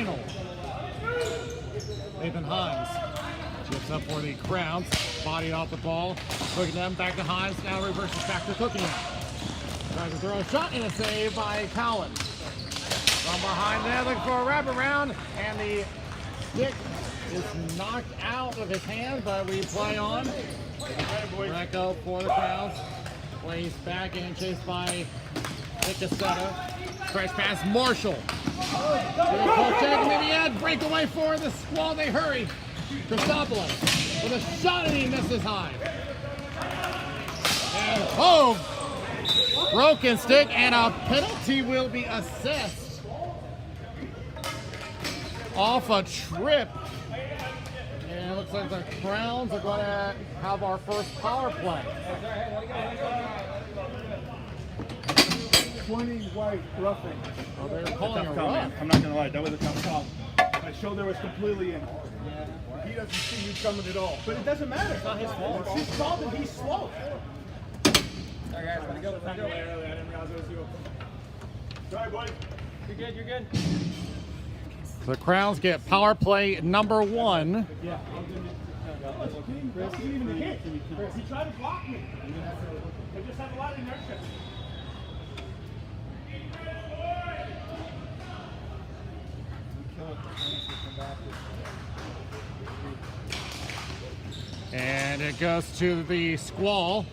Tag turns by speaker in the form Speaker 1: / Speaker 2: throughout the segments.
Speaker 1: final. Nathan Hines chips up for the Crowns, bodied off the ball, hooking them back to Hines, now reverses back to Cooking. Tries to throw a shot and a save by Cowan. From behind there, looking for a wraparound, and the stick is knocked out of his hand, but we play on. Greco for the Crowns. Plays back and chased by Nicasetta. Stretch pass Marshall. Maybe Ed, breakaway for the Squall, they hurry. Christopoulos with a shot and he misses high. And broken stick, and a penalty will be assessed off a trip. And it looks like the Crowns are going to have our first power play.
Speaker 2: 20 white roughing.
Speaker 1: Oh, they're calling a rough.
Speaker 2: I'm not going to lie, that was a tough call. My shoulder was completely in. He doesn't see you coming at all. But it doesn't matter. It's not his fault. It's his fault and he's slow.
Speaker 3: Sorry guys, want to go?
Speaker 2: I didn't realize it was you. Sorry, buddy.
Speaker 3: You're good, you're good.
Speaker 1: The Crowns get power play number 1.
Speaker 2: Yeah. Chris, he didn't even hit. Chris, he tried to block me. They just have a lot of inertia.
Speaker 1: And it goes to the Squall.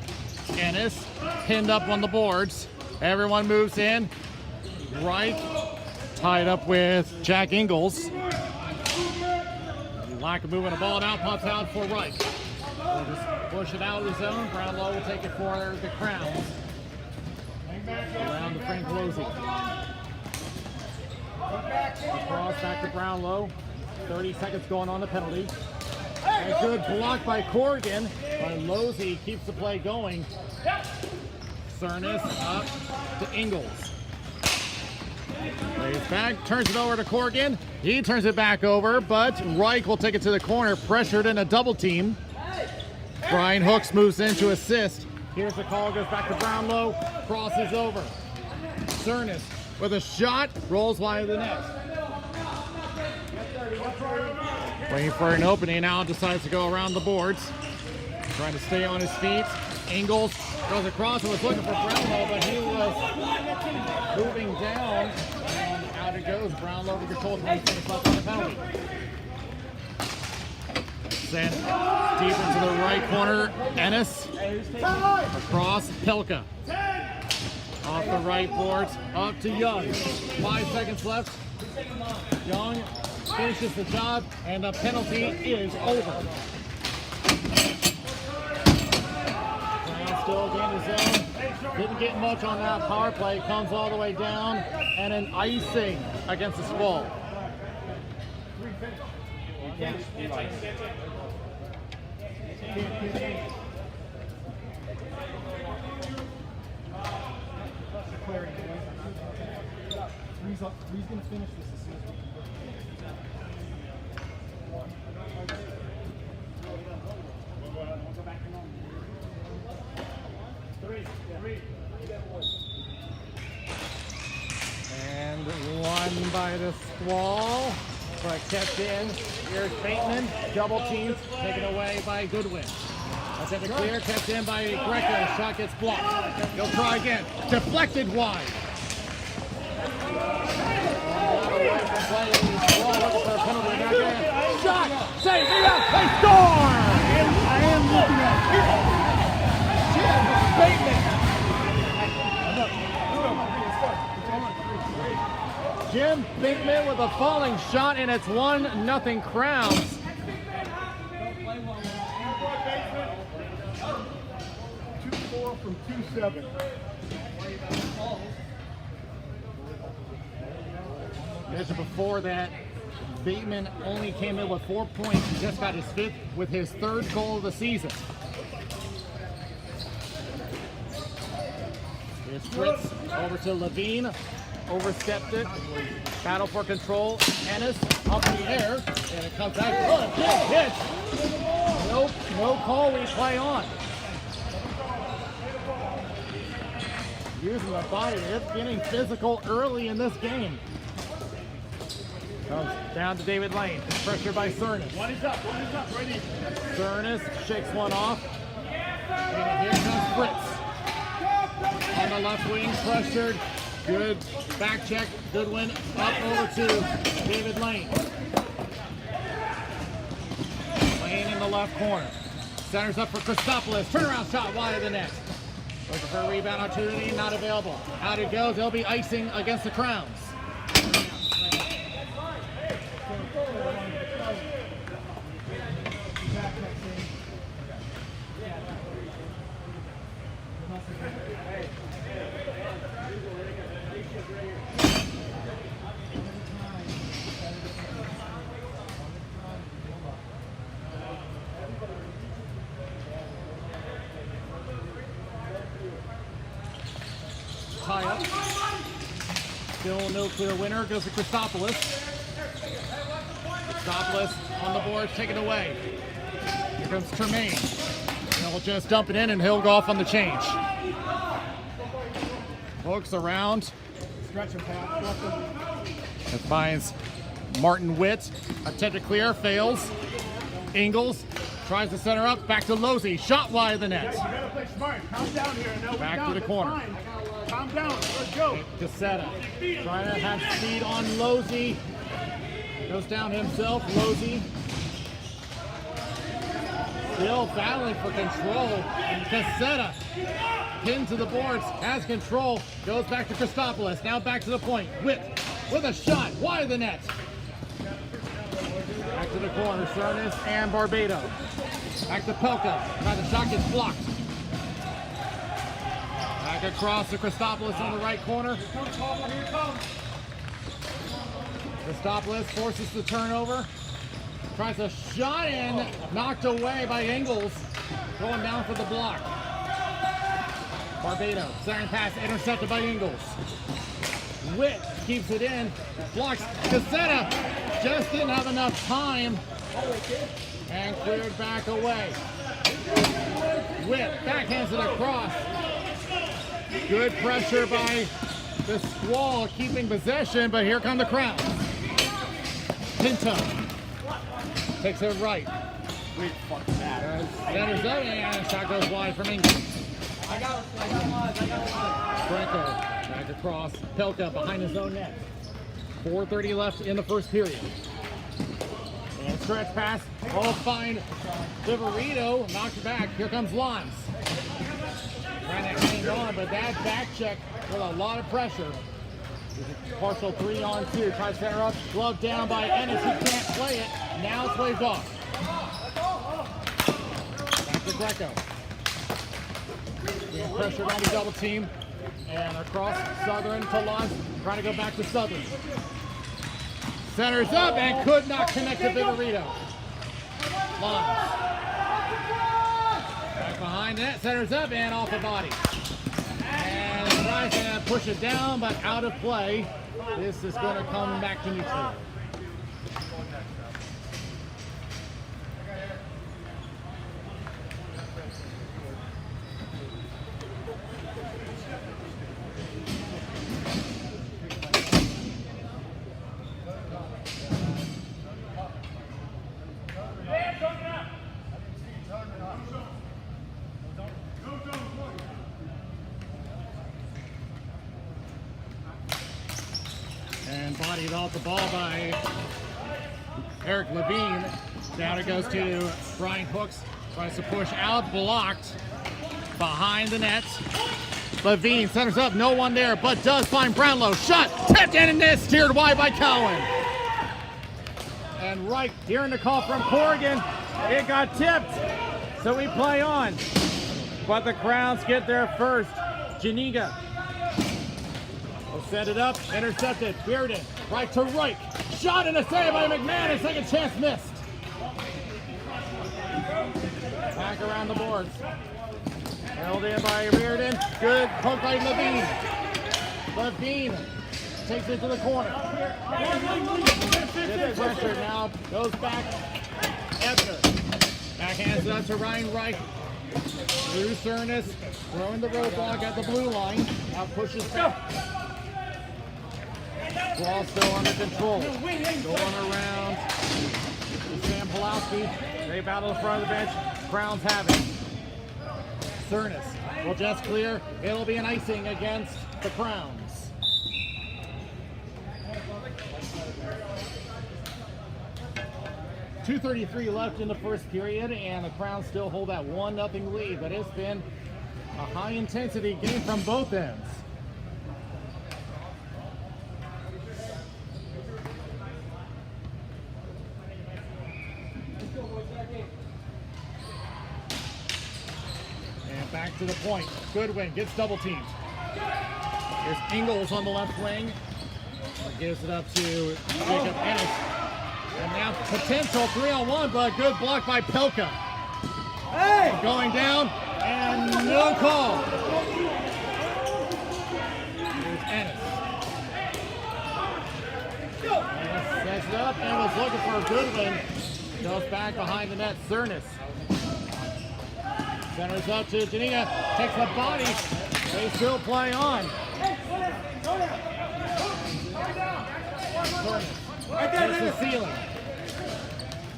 Speaker 1: Ennis pinned up on the boards. Everyone moves in. Reich tied up with Jack Ingalls. Lack of moving the ball now, pops out for Reich. We'll just push it out of the zone. Brownlow will take it for the Crowns. Around to Frank Losey. Across back to Brownlow. 30 seconds going on the penalty. A good block by Corrigan, but Losey keeps the play going. Cernus up to Ingalls. Plays back, turns it over to Corrigan. He turns it back over, but Reich will take it to the corner, pressured in a double team. Brian Hooks moves in to assist. Here's the call, goes back to Brownlow, crosses over. Cernus with a shot, rolls wide of the net. Waiting for an opening now, decides to go around the boards. Trying to stay on his feet. Ingalls goes across and was looking for Brownlow, but he was moving down. And out it goes. Brownlow to control 20 seconds left on the penalty. Sent deep into the right corner. Ennis. Across Pilka. Off the right boards. Up to Young. 5 seconds left. Young finishes the job, and the penalty is over. Brown still again his zone. Didn't get much on that power play. Comes all the way down, and an icing against the Squall.
Speaker 2: He's going to finish this as soon as we can.
Speaker 1: And one by the Squall, but kept in. Here's Bateman, double teams, taken away by Goodwin. That's at the clear, kept in by Greco. Shot gets blocked. He'll try again. Deflected wide. Shot! Save! They score!
Speaker 2: I am looking
Speaker 1: at Jim Bateman with a falling shot, and it's 1-0 Crowns.
Speaker 2: 2-4 from 2-7.
Speaker 1: Mentioned before that Bateman only came in with 4 points. He just got his 5th with his 3rd goal of the season. Here's Fritz over to Levine. Overstepped it. Battle for control. Ennis up in the air. And it comes back. Oh, a big hit. Nope, no call. We play on. Using the body. It's getting physical early in this game. Comes down to David Lane. Pressure by Cernis.
Speaker 2: One is up, ready.
Speaker 1: Cernis shakes one off. And here comes Fritz. On the left wing, pressured. Good back check. Good win. Up over to David Lane. Lane in the left corner. Centers up for Christopoulos. Turnaround shot wide of the net. Looking for a rebound opportunity. Not available. Out it goes. They'll be icing against the Crowns. Tie up. Still no clear winner. Goes to Christopoulos. Christopoulos on the board, taken away. Here comes Tremaine. He'll just dump it in and he'll go off on the change. Looks around.
Speaker 2: Stretch and pass.
Speaker 1: It finds Martin Witt. Attempt to clear, fails. Ingles tries to center up. Back to Losey. Shot wide of the net.
Speaker 2: You gotta play smart. Calm down here. No,
Speaker 1: Back to the corner.
Speaker 2: Calm down. Let's go.
Speaker 1: Cassetta trying to have speed on Losey. Goes down himself. Losey still battling for control. And Cassetta pinned to the boards. Has control. Goes back to Christopoulos. Now back to the point. Witt with a shot wide of the net. Back to the corner. Cernis and Barbado. Back to Pelka. Now the shot gets blocked. Back across to Christopoulos in the right corner. Christopoulos forces the turnover. Tries a shot in. Knocked away by Ingles. Going down for the block. Barbado. Second pass intercepted by Ingles. Witt keeps it in. Blocks. Cassetta just didn't have enough time. And cleared back away. Witt backhands it across. Good pressure by the Squall keeping possession, but here come the Crowns. Pinto takes it right. Centers up and shot goes wide from Ingles. Franco back across. Pelka behind his own net. 4:30 left in the first period. And stretch pass. Oh, fine. Viverito knocked back. Here comes Lons. Trying to hang on, but that back check with a lot of pressure. Partial 3-on-2. Tries to center up. Glove down by Ennis. He can't play it. Now it's waved off. Back to Greco. Being pressured on the double team. And across Southern to Lons. Trying to go back to Southern. Centers up and could not connect to Viverito. Lons. Back behind that. Centers up and off the body. And tries to push it down, but out of play. This is going to come back to neutral. And bodied off the ball by Eric Levine. Down it goes to Brian Hooks. Tries to push out, blocked behind the net. Levine centers up, no one there, but does find Brownlow. Shot, tipped in and net, steered wide by Cowan. And right, hearing the call from Corrigan, it got tipped. So we play on. But the Crowns get there first. Janiga will set it up, intercepted. Bearden, right to Reich. Shot and a save by McMahon, second chance missed. Back around the boards. Held in by Reardon. Good poke by Levine. Levine takes it to the corner. Gets pressure now. Goes back. Ebner. Backhands it up to Ryan Reich. Through Cernis. Throwing the roadblock at the blue line. Now pushes back. Squall still under control. Going around to Sam Pulowski. They battle in front of the bench. Crowns have it. Cernus will just clear. It'll be an icing against the Crowns. .233 left in the first period, and the Crowns still hold that 1-0 lead, but it's been a high-intensity game from both ends. And back to the point. Goodwin gets double teamed. Here's Ingles on the left wing. Gives it up to Jacob Ennis. And now potential 3-on-1, but good block by Pelka. Hey! Going down, and no call. Here's Ennis. Ennis sets it up and was looking for a Goodwin. Goes back behind the net, Cernus. Centers up to Janina, takes the body. They still play on. Cernus. There's the ceiling.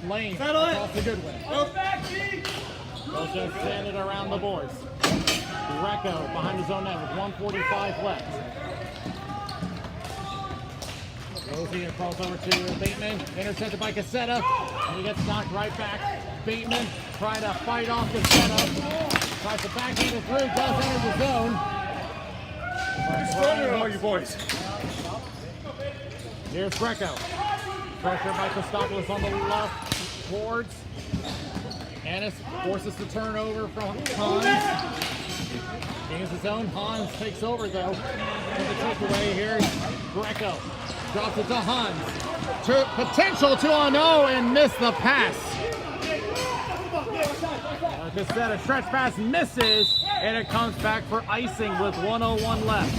Speaker 1: Lane across the Goodwin. They'll just send it around the boards. Greco behind his own net with 1:45 left. Rosie across over to Bateman. Intercepted by Cassetta. And he gets knocked right back. Bateman trying to fight off Cassetta. Tries to backhand it through. Does enter the zone.
Speaker 2: Stronger than all you boys.
Speaker 1: Here's Greco. Pressure by Kostopoulos on the left boards. Ennis forces the turnover from Hans. Gains his own. Hans takes over though. And the takeaway here. Greco drops it to Hans. Potential 2-on-0 and missed the pass. Like I said, a stretch pass misses and it comes back for icing with 1:01 left.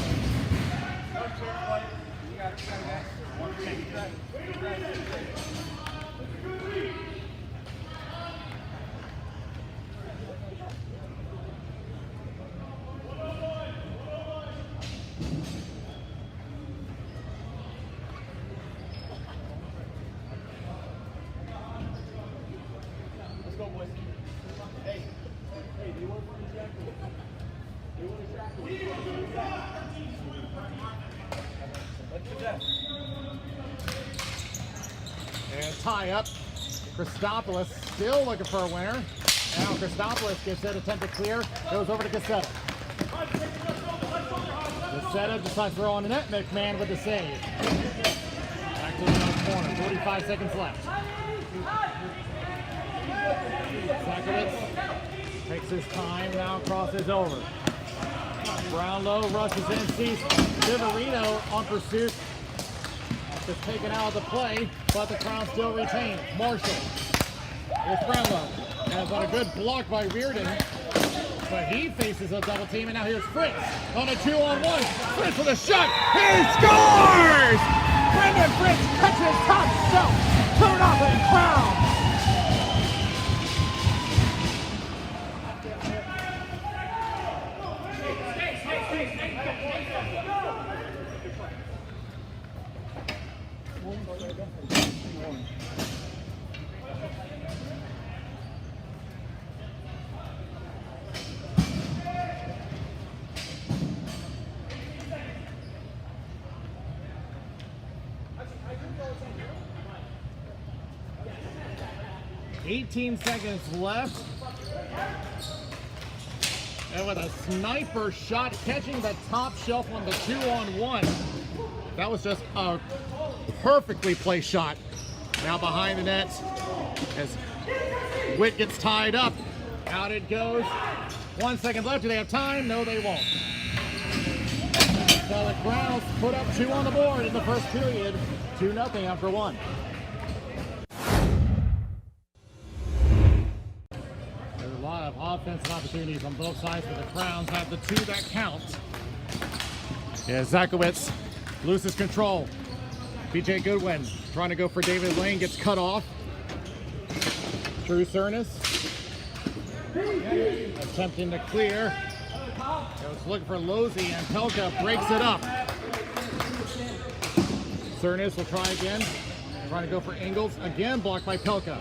Speaker 1: And tie up. Christopoulos still looking for a winner. Now Christopoulos gets that attempt to clear. Goes over to Cassetta. Cassetta decides to throw on the net. McMahon with the save. Back to the left corner. 45 seconds left. Zakowicz takes his time. Now crosses over. Brownlow rushes in. Sees Viverino on pursuit. Is taken out of the play, but the Crowns still retain. Marshall. Here's Brownlow. And got a good block by Reardon. But he faces a double team, and now here's Fritz on a 2-on-1. Fritz with a shot. He scores! Brendan Fritz catches top shelf. 2-0 Crowns. $18 seconds left. And with a sniper shot, catching the top shelf on the 2-on-1. That was just a perfectly placed shot. Now behind the net as Witt gets tied up. Out it goes. 1 second left. Do they have time? No, they won't. So the Crowns put up 2 on the board in the first period. 2-0 after 1. There's a lot of offensive opportunities on both sides, but the Crowns have the 2 that count. Yeah, Zakowicz loses control. BJ Goodwin trying to go for David Lane, gets cut off. Drew Cernus attempting to clear. It was looking for Losey, and Pelka breaks it up. Cernis will try again. Trying to go for Ingles. Again, blocked by Pelka.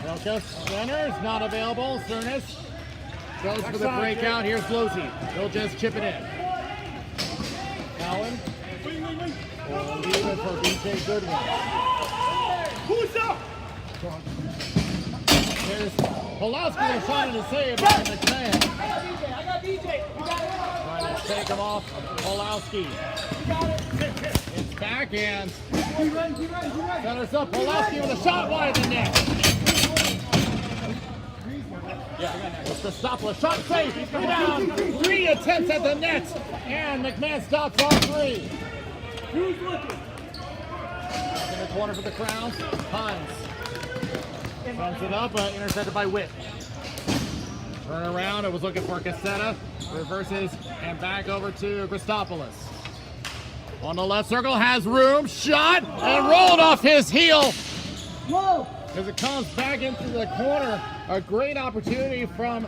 Speaker 1: Pelka centers, not available. Cernis goes for the breakout. Here's Losey. He'll just chip it in. Allen. Will leave it for BJ Goodwin.
Speaker 2: Who's up?
Speaker 1: There's Pulaski was trying to save by McMahon.
Speaker 3: I got BJ. You got it.
Speaker 1: Trying to take him off Pulaski. It's backhand. Centers up. Pulaski with a shot wide of the net. It's the stopper. Shot safe. Rebound. 3 attempts at the net. And McMahon stops all 3.
Speaker 2: Who's looking?
Speaker 1: In the corner for the Crowns. Hines. Sends it up, intercepted by Witt. Turn around, it was looking for Cassetta. Reverses and back over to Christopoulos. On the left circle, has room, shot, and rolled off his heel. As it comes back into the corner, a great opportunity from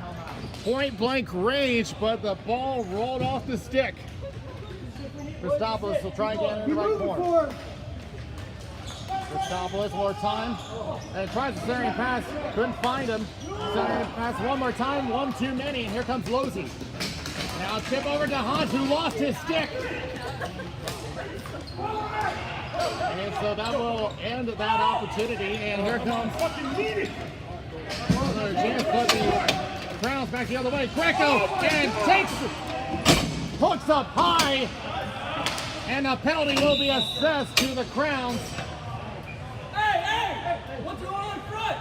Speaker 1: point blank range, but the ball rolled off the stick. Christopoulos will try again in the right corner. Christopoulos more time, and tries the centering pass, couldn't find him. Centering pass one more time, one too many, and here comes Losey. Now tip over to Hunt, who lost his stick. And so that will end that opportunity, and here comes another chance, put the Crowns back the other way. Greco, and hooks up high, and a penalty will be assessed to the Crowns.
Speaker 3: Hey! What's going on in front?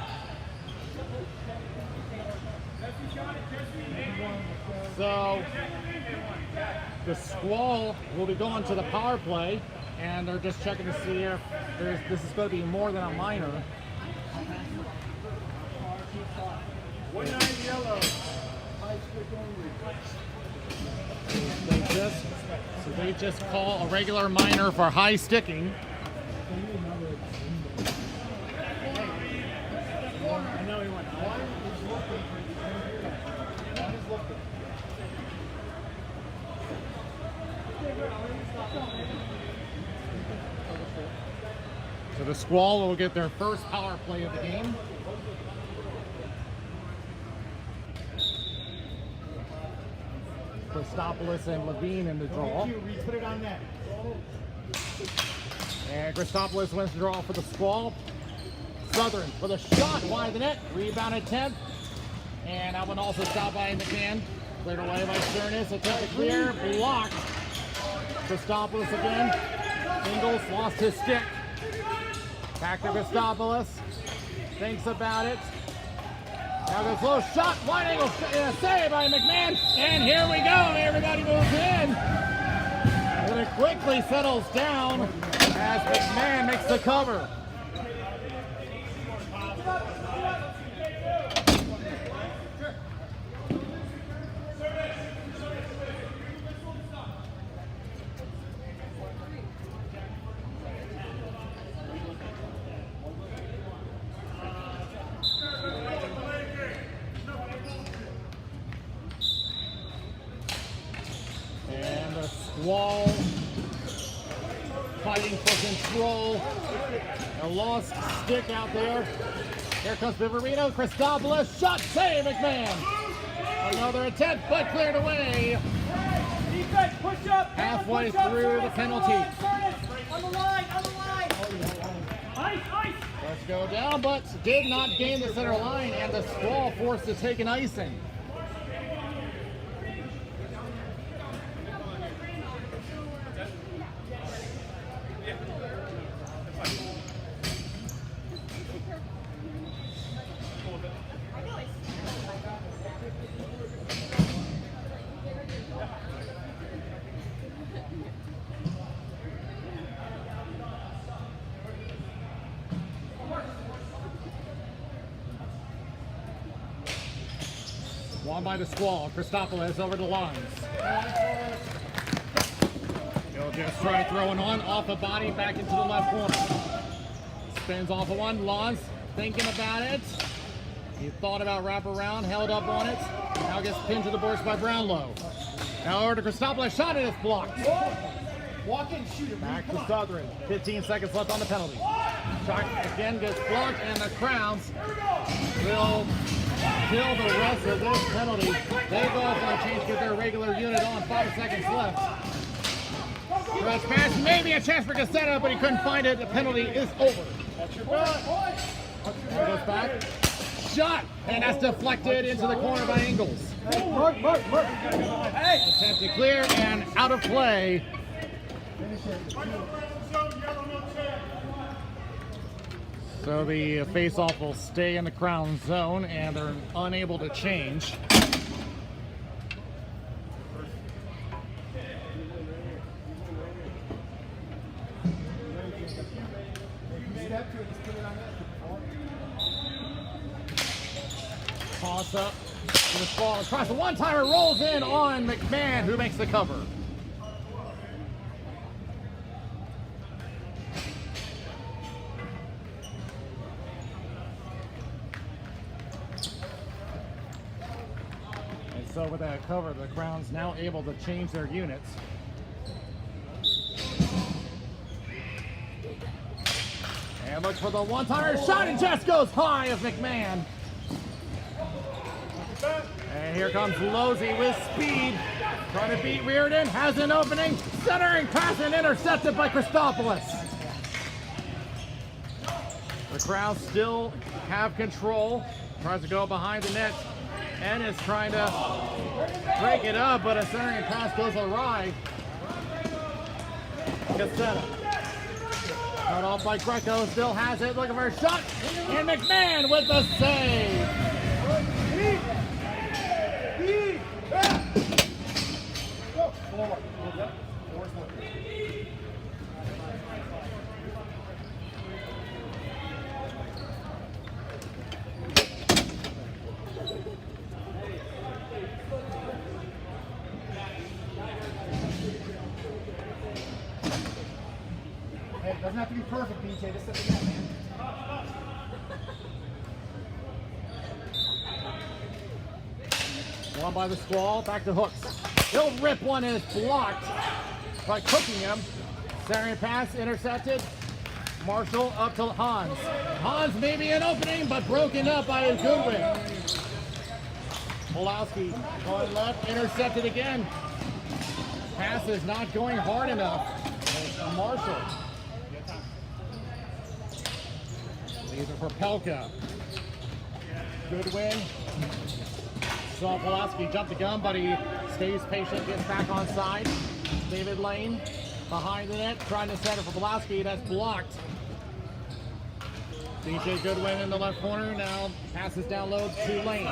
Speaker 1: So the Squall will be going to the power play, and they're just checking to see if this is going to be more than a minor.
Speaker 2: 1-9 yellow.
Speaker 1: So they just call a regular minor for high sticking.
Speaker 2: I know he went. One is looking. One is looking.
Speaker 1: So the Squall will get their first power play of the game. Christopoulos and Levine in the draw.
Speaker 2: Put it on net.
Speaker 1: And Christopoulos wins the draw for the Squall. Southern with a shot wide of the net. Rebound attempt. And that one also stopped by McMahon. Cleared away by Cernis. Attempt to clear. Blocked. Christopoulos again. Ingles lost his stick. Back to Christopoulos. Thinks about it. Now there's a little shot. Wide angle save by McMahon. And here we go. Everybody moves in. And it quickly settles down as McMahon makes the cover. And the Squall fighting for control. A lost stick out there. Here comes Viverino. Christopoulos. Shot save, McMahon. Another attempt, but cleared away.
Speaker 3: Defense, push up.
Speaker 1: Halfway
Speaker 3: Push up,
Speaker 1: through
Speaker 3: Cernis,
Speaker 1: the penalty.
Speaker 3: On the line. Ice.
Speaker 1: Let's go down, but did not gain the center line, and the Squall forced to take an icing. Won by the Squall. Christopoulos over the lines. He'll just try throwing on off the body back into the left corner. Spins off of one. Lawns thinking about it. He thought about wraparound, held up on it. Now gets pinned to the boards by Brownlow. Now over to Christopoulos. Shot, and it's blocked.
Speaker 2: Walk in, shoot him.
Speaker 1: Back to Southern. 15 seconds left on the penalty. Shot again gets blocked, and the Crowns will kill the rest of this penalty. They both going to change, get their regular unit on. 5 seconds left. Rush pass, maybe a chance for Cassetta, but he couldn't find it. The penalty is over.
Speaker 2: That's your bet.
Speaker 1: There goes back. Shot, and that's deflected into the corner by Ingles.
Speaker 3: Mark. Hey.
Speaker 1: Attempt to clear and out of play. So the face-off will stay in the Crown zone, and they're unable to change. Toss up to the Squall across the one-timer, rolls in on McMahon, who makes the cover. And so with that cover, the Crown's now able to change their units. And looks for the one-timer shot, and just goes high of McMahon. And here comes Losey with speed, trying to beat Reardon, has an opening, centering pass and intercepted by Christopoulos. The Crowd still have control, tries to go behind the net, and is trying to break it up, but a centering pass goes awry. Cassetta. Cut off by Greco, still has it, looking for a shot, and McMahon with the save.
Speaker 2: Hey, it doesn't have to be perfect, BJ. Just set the net, man.
Speaker 1: One by the Squall, back to Hooks. He'll rip one and it's blocked by cooking him. Centering pass intercepted. Marshall up to Hans. Hans maybe an opening, but broken up by Goodwin. Pulowski going left, intercepted again. Pass is not going hard enough. Marshall. Leaves it for Pelka. Goodwin. Saw Pulaski jump the gun, but he stays patient, gets back on side. David Lane behind the net, trying to set it for Pulaski. That's blocked. DJ Goodwin in the left corner, now passes down low to Lane.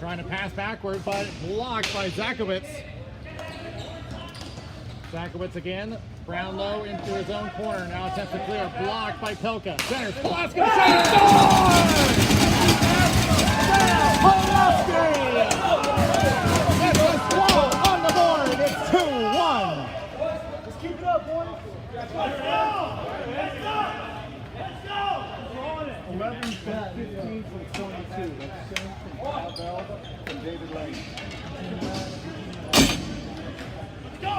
Speaker 1: Trying to pass backward, but blocked by Zakowicz. Zakowicz again, Brown low into his own corner. Now attempts to clear, blocked by Pelka. Centers, Pulaski, Pulaski! That's a Squall on the board. It's 2-1.
Speaker 3: Let's keep it up, boys. Let's go.
Speaker 2: 11, 15 from 22. That's Sam from Cal and David Lane.
Speaker 3: Let's go.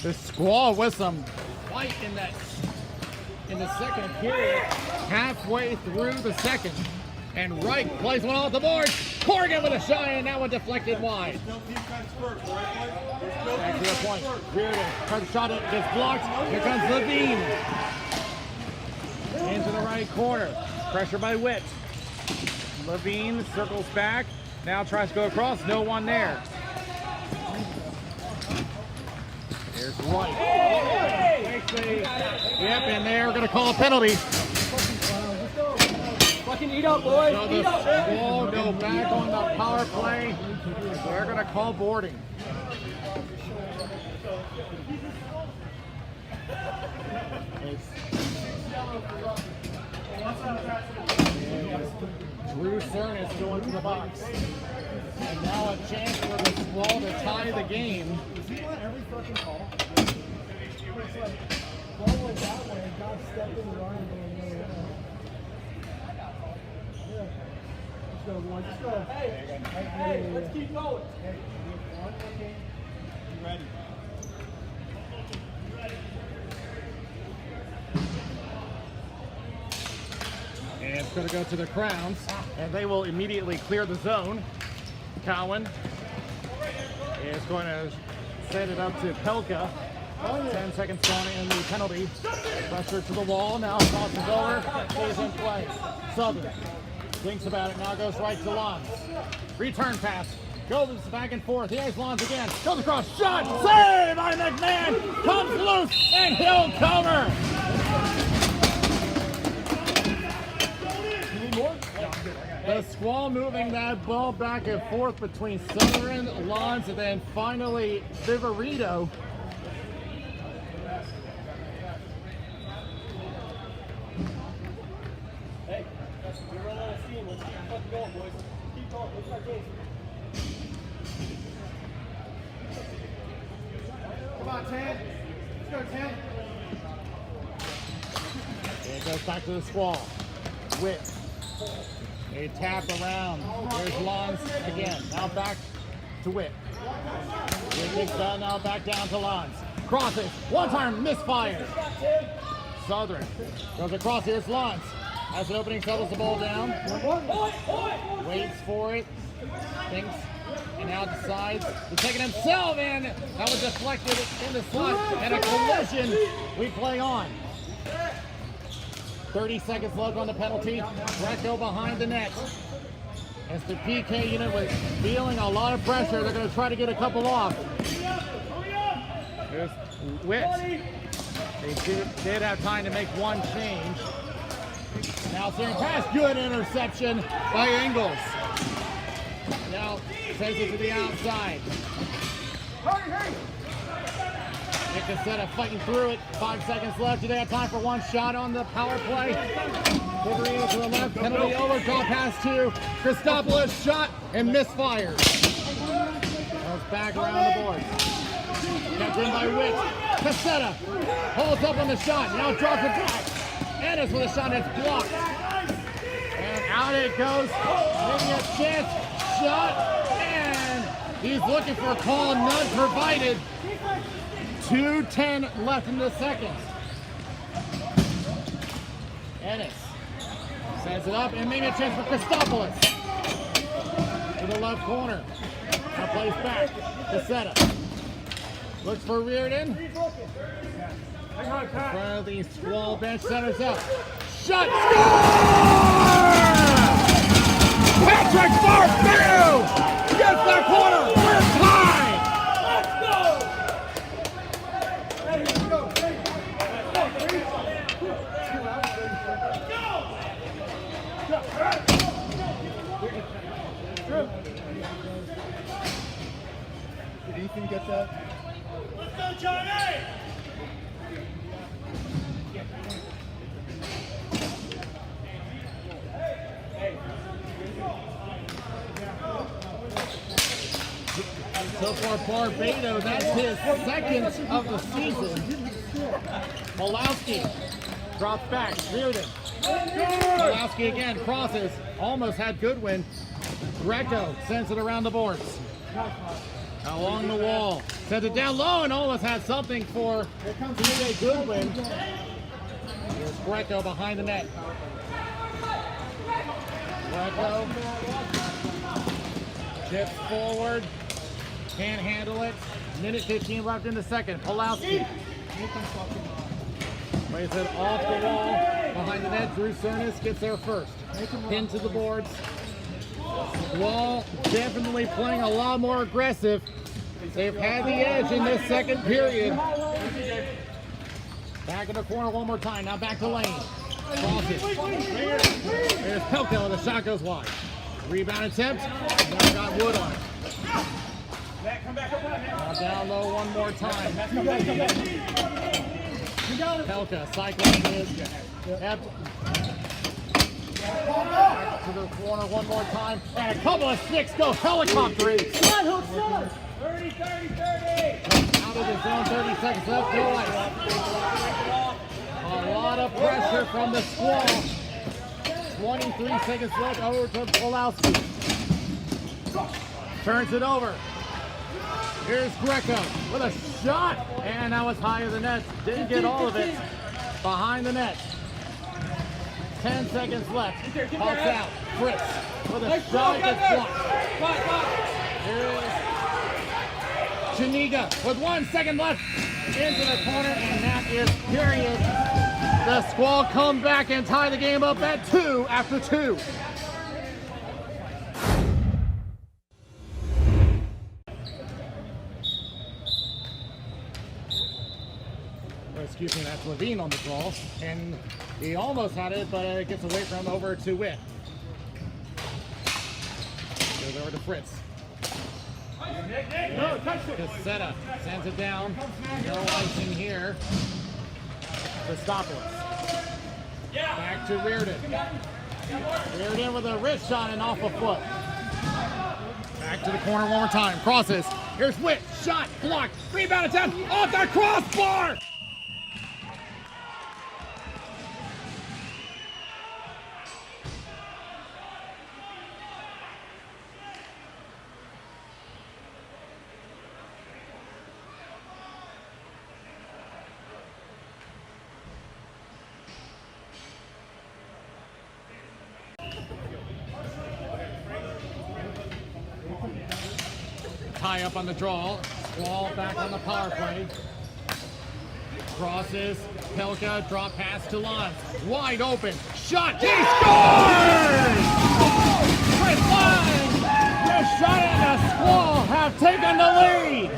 Speaker 1: The Squall with some fight in the second period, halfway through the second. And Reich plays one off the board. Corrigan with a shot, and that one deflected wide. Back to the point. Reardon tries to shot it, gets blocked. Here comes Levine. Into the right corner. Pressure by Witt. Levine circles back. Now tries to go across. No one there. Here's White. Yep, and they're going to call a penalty.
Speaker 3: Fucking eat up, boys.
Speaker 1: So the Squall go back on the power play. They're going to call boarding. Drew Cern is going to the box. And now a chance for the Squall to tie the game.
Speaker 3: Does he want every fucking call? It's like, ball went that way, and God stepped in the line and went the other way. Yeah. Let's go, boys. Let's go. Hey, let's keep going. Hey, one, okay. You ready?
Speaker 1: And it's going to go to the Crowns, and they will immediately clear the zone. Cowan is going to set it up to Pelka. 10 seconds gone in the penalty. Pressure to the wall, now crosses over, stays in play. Southern thinks about it, now goes right to Lons. Return pass, goes back and forth, here's Lons again, goes across, shot, save by McMahon, comes loose, and he'll cover. The Squall moving that ball back and forth between Southern, Lons, and then finally Viverito.
Speaker 3: Hey, we're running out of steam. Let's keep fucking going, boys. Keep going. Let's start games. Come on, 10. Let's go, 10.
Speaker 1: And it goes back to the Squall. Whip. A tap around. There's Lons again. Now back to Whip. Whip kicks down, now back down to Lons. Crosses. One time misfires. Southern goes across. Here's Lons. Has an opening, settles the ball down. Waits for it. Thinks. And now decides to take it himself. And that was deflected in the slot. And a collision. We play on. 30 seconds left on the penalty. Greco behind the net. As the PK unit was feeling a lot of pressure, they're going to try to get a couple off. There's Witt. They did have time to make one change. Now Sarah pass, good interception by Ingles. Now takes it to the outside. Nickasetta fighting through it. 5 seconds left. Do they have time for one shot on the power play? Viverito to the left. Penalty over. Draw pass to Christopoulos. Shot and misfires. Goes back around the board. Kept in by Witt. Cassetta holds up on the shot. Now drops it back. Ennis with a shot that's blocked. And out it goes. Maybe a chance. Shot. And he's looking for a call. None provided. 2:10 left in the second. Ennis sends it up and maybe a chance for Christopoulos. To the left corner. Now plays back. Cassetta. Looks for Reardon. In front of the Squall bench, centers up. Shot! Score! Patrick Barbeau gets that corner. We're tied!
Speaker 3: Let's go! Hey, let's go. Hey,
Speaker 2: Did Ethan get that?
Speaker 3: let's go, Johnny!
Speaker 1: So far, Barbado, that's his second of the season. Malowski drops back. Reardon. Malowski again crosses. Almost had Goodwin. Greco sends it around the boards. Along the wall. Sends it down low and almost had something for TJ Goodwin. Here's Greco behind the net. Greco chips forward. Can't handle it. Minute 15 left in the second. Pulowski plays it off the wall behind the net. Drew Cernis gets there first. Pin to the boards. Squall definitely playing a lot more aggressive. They've had the edge in this second period. Back in the corner one more time. Now back to Lane. Crosses. There's Pelka. The shot goes wide. Rebound attempt. Now got Wood on it. Now down low one more time. Pelka cycling his. Back to the corner one more time. And a couple of sticks go helicoptering.
Speaker 3: Come on, Hook, son. 30, 30, 30.
Speaker 1: Out of the zone, 30 seconds left. No ice. A lot of pressure from the Squall. 23 seconds left over to Pulowski. Turns it over. Here's Greco with a shot. And that was higher than net. Didn't get all of it. Behind the net. 10 seconds left. Pops out. Fritz with a shot that's blocked. Here's Chaniga with 1 second left into the corner, and that is period. The Squall come back and tie the game up at 2 after 2. Excuse me, that's Levine on the draw, and he almost had it, but it gets away from him over to Witt. Goes over to Fritz. Cassetta sends it down. No ice in here. Christopoulos. Back to Reardon. Reardon with a wrist shot and off a foot. Back to the corner one more time. Crosses. Here's Witt. Shot. Blocked. Rebound attempt. Off the crossbar. Tie up on the draw. Squall back on the power play. Crosses. Pelka. Drop pass to Lons. Wide open. Shot. He scores! Chris Lons! The shot and the Squall have taken the lead.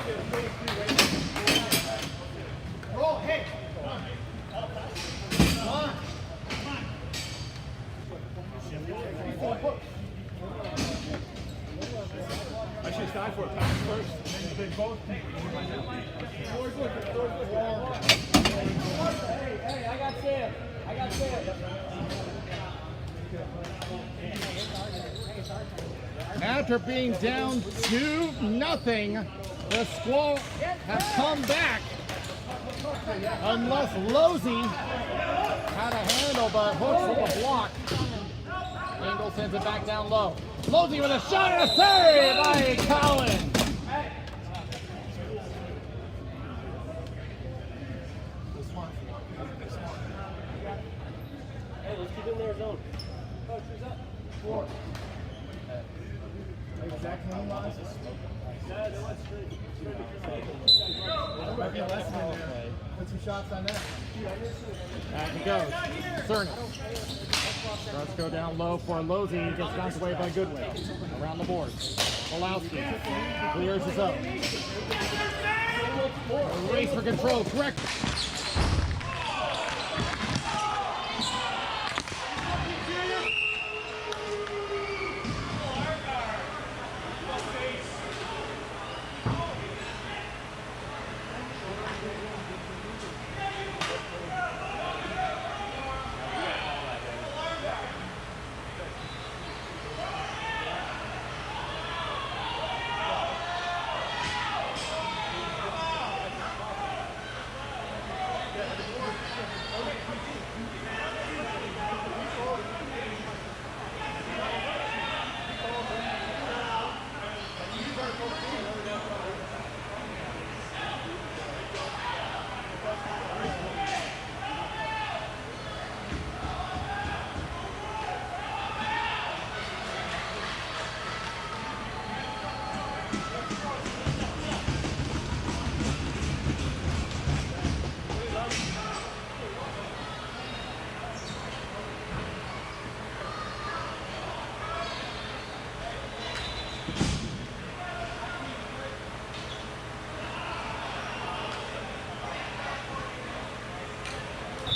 Speaker 2: I should start for a pass first. They both.
Speaker 3: Hey, I got Sam.
Speaker 1: After being down 2-0, the Squall have come back. Unless Losey had a handle, but Hooks with a block. Engel sends it back down low. Losey with a shot and a save by Collins.
Speaker 3: Hey, let's keep it in their zone. Coach, who's up? 4.
Speaker 2: Exact name lines. Might be a lesson in there. Put some shots on that.
Speaker 1: Back he goes. Cernas. Starts go down low for Losey. He gets knocked away by Goodwin. Around the boards. Pulowski clears his up. A race for control. Correct.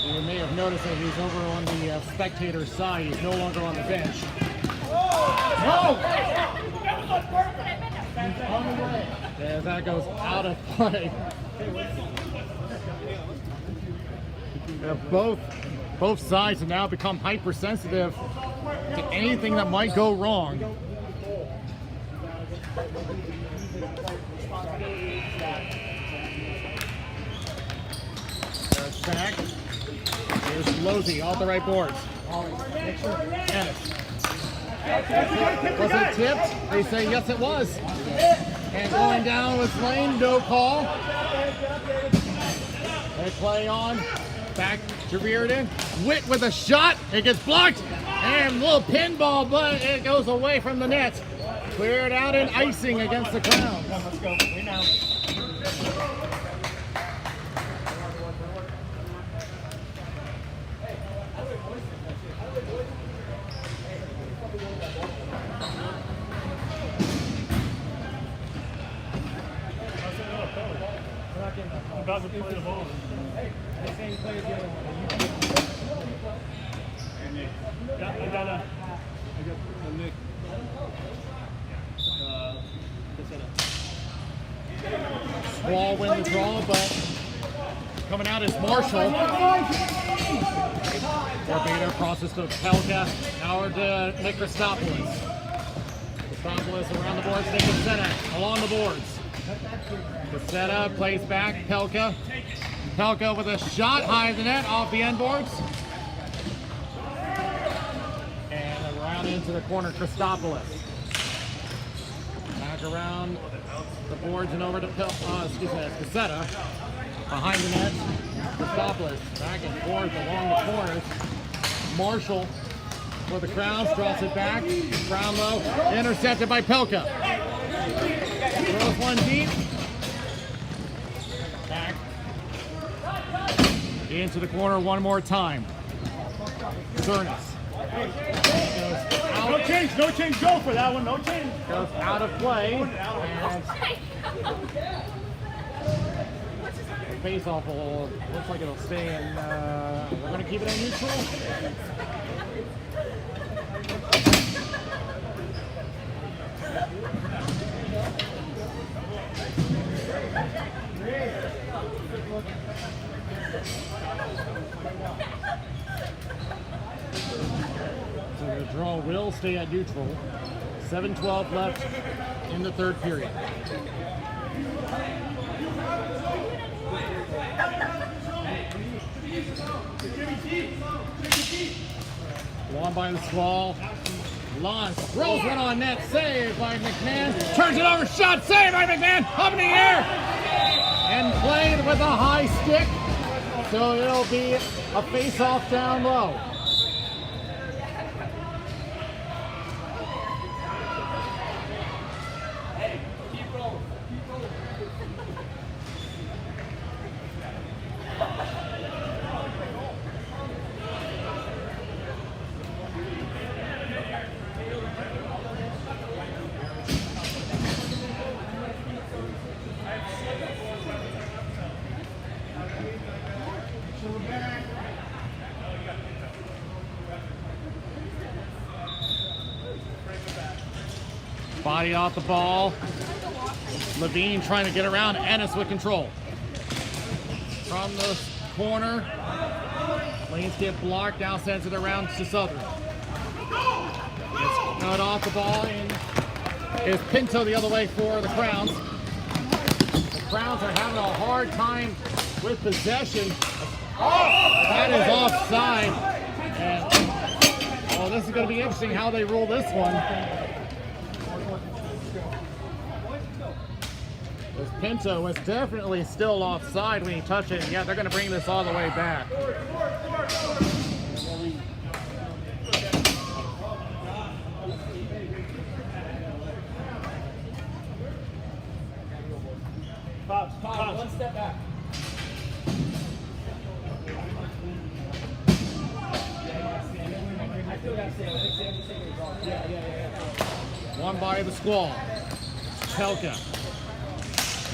Speaker 1: You may have noticed that he's over on the spectator side. He's no longer on the bench. No! As that goes out of play. Both sides have now become hypersensitive to anything that might go wrong. There's Shaq. Here's Losey off the right boards. Ennis. Was it tipped? They say yes, it was. And going down was Lane, no call. They play on. Back to Reardon. Witt with a shot. It gets blocked. And a little pinball, but it goes away from the net. Cleared out in icing against the Crowns.
Speaker 3: Let's go. Right now.
Speaker 2: About to play the ball.
Speaker 3: The same play as the other one.
Speaker 2: Yeah, I got a Nick.
Speaker 1: Squall win the draw, but coming out is Marshall. Barbader crosses to Pelka. Now to Nick Christopoulos. Christopoulos around the boards. Nick Cassetta along the boards. Cassetta plays back. Pelka. Pelka with a shot high of the net off the end boards. And around into the corner, Christopoulos. Back around the boards and over to Cassetta. Behind the net, Christopoulos back and forth along the corners. Marshall for the Crowns, draws it back. Brownlow, intercepted by Pelka. Throws one deep. Back. Into the corner one more time. Cernas.
Speaker 2: No change, go for that one, no change.
Speaker 1: Goes out of play. And face-off looks like it'll stay in. We're going to keep it in neutral. So the draw will stay at neutral. 7:12 left in the third period. Long by the Squall. Launch. Throws one on net. Saved by McMahon. Turns it over. Shot. Saved by McMahon. Up in the air. And played with a high stick. So it'll be a face-off down low. Body off the ball. Levine trying to get around. Ennis with control. From the corner. Lanes get blocked. Now sends it around to Southern. It's cut off the ball. And is Pinto the other way for the Crowns. The Crowns are having a hard time with possession. That is offside. And, this is going to be interesting how they rule this one. Pinto was definitely still offside when he touched it. Yeah, they're going to bring this all the way back.
Speaker 3: Pops, one step back.
Speaker 1: One by the Squall. Pelka.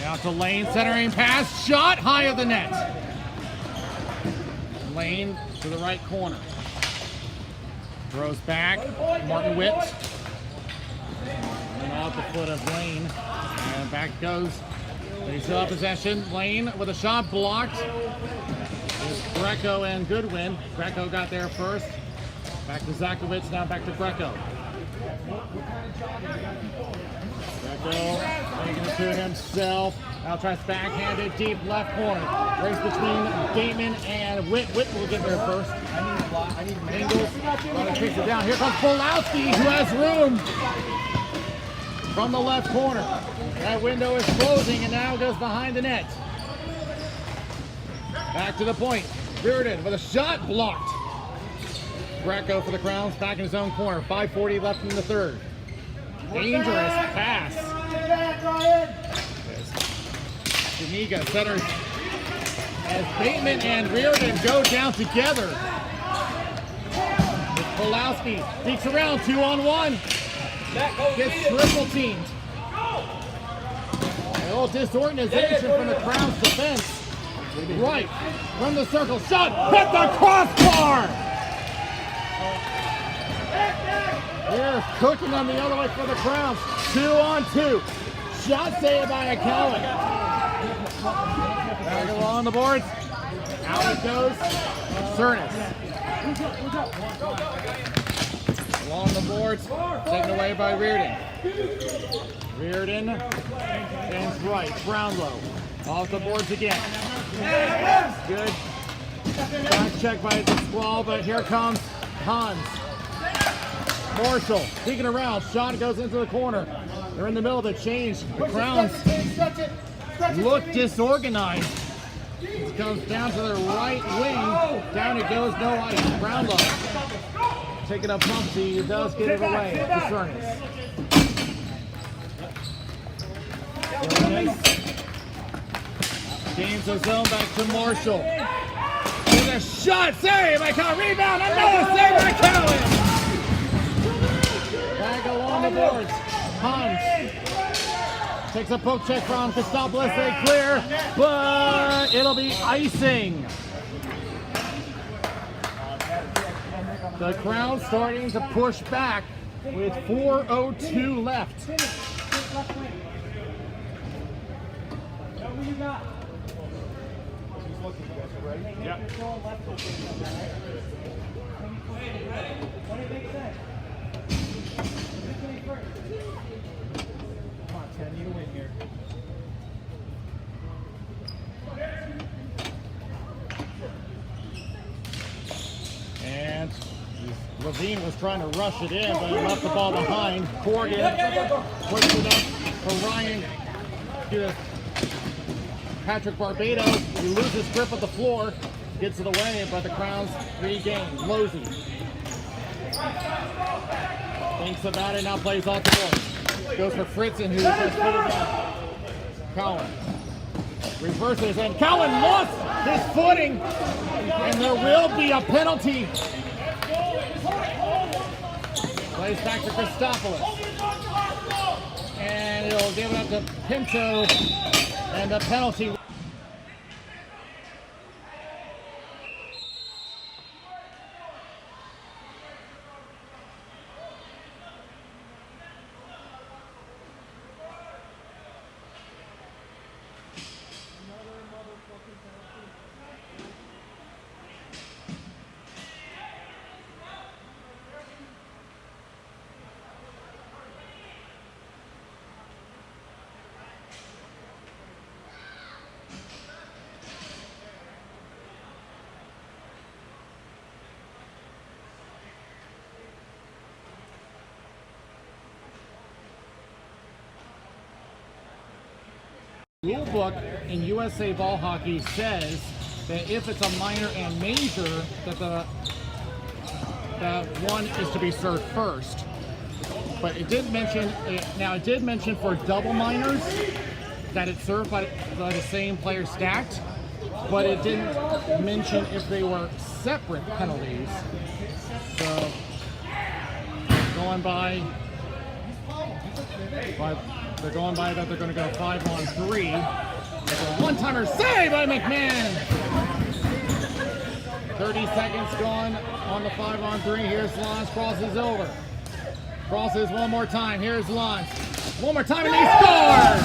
Speaker 1: Now to Lane, centering pass, shot high of the net. Lane to the right corner. Throws back, Martin Witt. And off the foot of Lane. And back goes. They still have possession. Lane with a shot blocked. It's Greco and Goodwin. Greco got there first. Back to Zakovich, now back to Greco. Greco taking it to himself. Now tries backhanded deep left corner. Race between Bateman and Witt. Witt will get there first. I need Mingles. Takes it down. Here comes Polowski, who has room from the left corner. That window is closing and now goes behind the net. Back to the point. Reardon with a shot blocked. Greco for the Crowns, back in his own corner. 5:40 left in the third. Dangerous pass. Janiga centers as Bateman and Reardon go down together. Polowski sneaks around 2-on-1. Gets triple teamed. A little disorganization from the Crowns defense. Right from the circle. Shot. Hit the crossbar. Here's cooking on the other way for the Crowns. 2-on-2. Shot saved by Cowan. Back along the boards. Out it goes. Cernis. Along the boards. Taken away by Reardon. Reardon. Stands right. Brownlow. Off the boards again. Good. Back check by the Squall, but here comes Hans. Marshall peeking around. Shot goes into the corner. They're in the middle of the change. The Crowns look disorganized. It comes down to the right wing. Down it goes. No ice. Brownlow taking a bumpy. He does get it away. To Cernis. Gains the zone back to Marshall. With a shot. Save by Cowan. Rebound. Another save by Cowan. Back along the boards. Hans takes a poke check from Kostopoulos. They clear, but it'll be icing. The Crowns starting to push back with 4:02 left.
Speaker 2: Yeah.
Speaker 3: Come on, Ted, you win here.
Speaker 1: And Levine was trying to rush it in, but he left the ball behind. Corrigan puts it up for Ryan. To Patrick Barbado. He loses grip of the floor, gets it away, but the Crowns regain. Losey thinks about it, now plays off the board. Goes for Fritzen, who just put it down. Cowan reverses, and Cowan lost his footing, and there will be a penalty. Plays back to Kostopoulos, and it'll give it up to Pinto, and the penalty. Rule book in USA ball hockey says that if it's a minor and major, that one is to be served first. But it did mention it did mention for double minors that it's served by the same player stacked, but it didn't mention if they were separate penalties. So going by they're going by that they're going to go 5-on-3. There's a one-timer save by McMahon. 30 seconds gone on the 5-on-3. Here's Lons, crosses over. Crosses one more time. Here's Lons. One more time and he scores!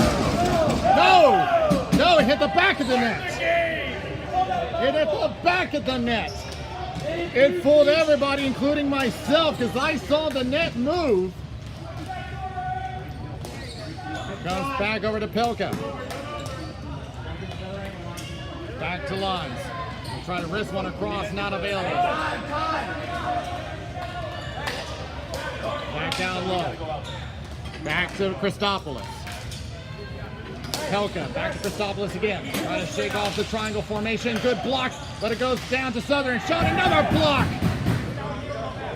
Speaker 1: No, it hit the back of the net. It hit the back of the net. It fooled everybody, including myself, because I saw the net move. Comes back over to Pilka. Back to lines. We'll try to wrist one across, not available. Back down low. Back to Christopoulos. Pelka, back to Christopoulos again. Trying to shake off the triangle formation. Good block, but it goes down to Southern. Shot another block.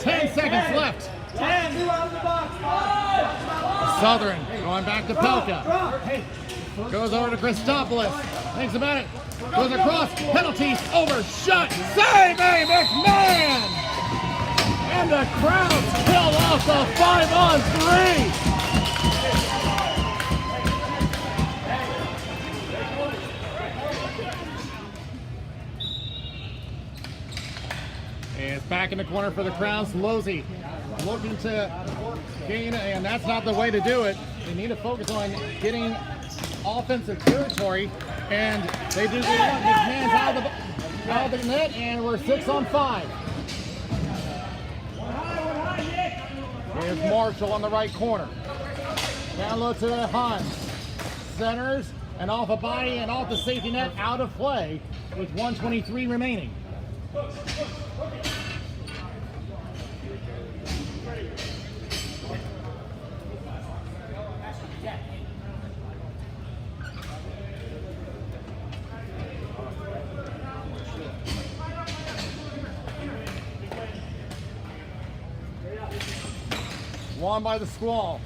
Speaker 1: 10 seconds left.
Speaker 3: 10.
Speaker 1: Southern going back to Pelka. Goes over to Christopoulos. Thinks about it. Goes across. Penalties. Overshot. Save a McMahon! And the crowd's killed off the 5-on-3. And it's back in the corner for the Crowns. Losey looking to gain, and that's not the way to do it. They need to focus on getting offensive territory, and they do get one. McMahon's out of the net, and we're 6-on-5. There's Marshall on the right corner. Down low to Hans. Centers, and off a body, and off the safety net, out of play, with 1:23 remaining. Won by the Squall.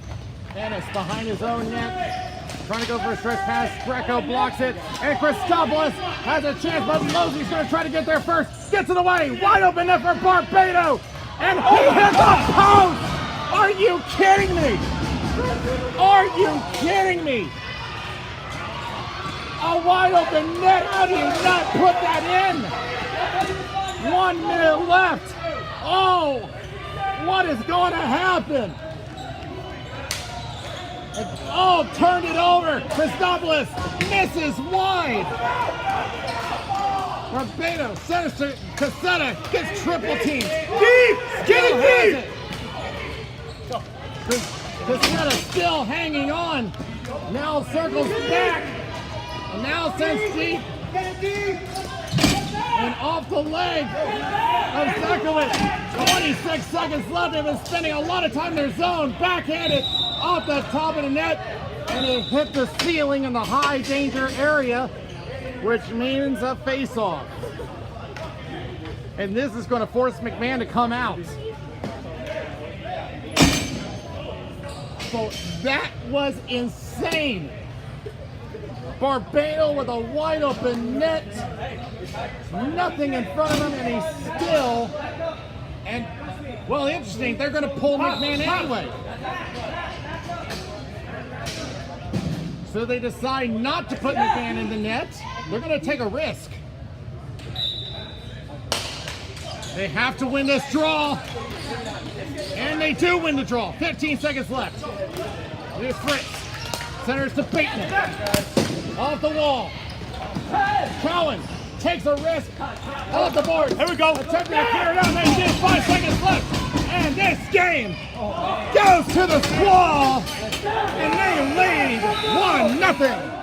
Speaker 1: Ennis behind his own net. Trying to go for a stretch pass. Greco blocks it. And Christopoulos has a chance, but Losey's going to try to get there first. Gets it away. Wide open net for Barbado. And he hits a post! Are you kidding me? Are you kidding me? A wide open net. How do you not put that in? 1 minute left. Oh! What is going to happen? Oh, turned it over. Christopoulos misses wide. Barbado centers to Cassetta, gets triple teamed. Deep! Get it deep! Cassetta still hanging on. Now circles back. And now sends deep.
Speaker 3: Get it deep!
Speaker 1: And off the leg of Zekowicz. 26 seconds left. They've been spending a lot of time in their zone. Backhanded off the top of the net. And it hit the ceiling in the high danger area, which means a face-off. And this is going to force McMahon to come out. So that was insane. Barbado with a wide open net. Nothing in front of him, and he's still. And, well, interesting, they're going to pull McMahon anyway. So they decide not to put McMahon in the net. They're going to take a risk. They have to win this draw. And they do win the draw. 15 seconds left. Here's Fritz. Centers to Bateman. Off the wall. Cowan takes a risk. Off the board. Here we go. Attempting to clear it out. They did. 5 seconds left. And this game goes to the Squall. And they lead 1-0.